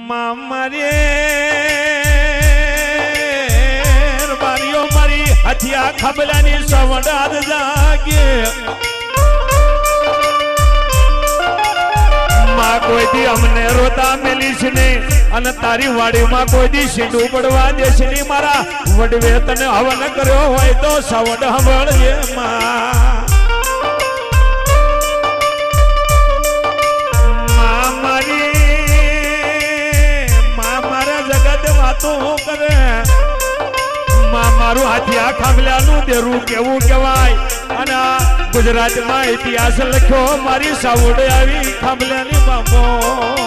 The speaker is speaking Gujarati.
મારે બારીઓ મારી હથિયા ખબલાની સવડાદ જાગે માં કોઈ દી અમને રોતા મેલીશ ને અને તારી વાડીમાં કોઈ દી સીંડું પડવા દેશ ની મારા વડવે તને હવન કર્યો હોય તો સવડ હંભળજે માં કરે મારું હાથિયા ખાંભલાનું દેરું કેવું કહેવાય અને ગુજરાતમાં ઇતિહાસ લખ્યો મારી સાવડે આવી ખાંભલાની મામો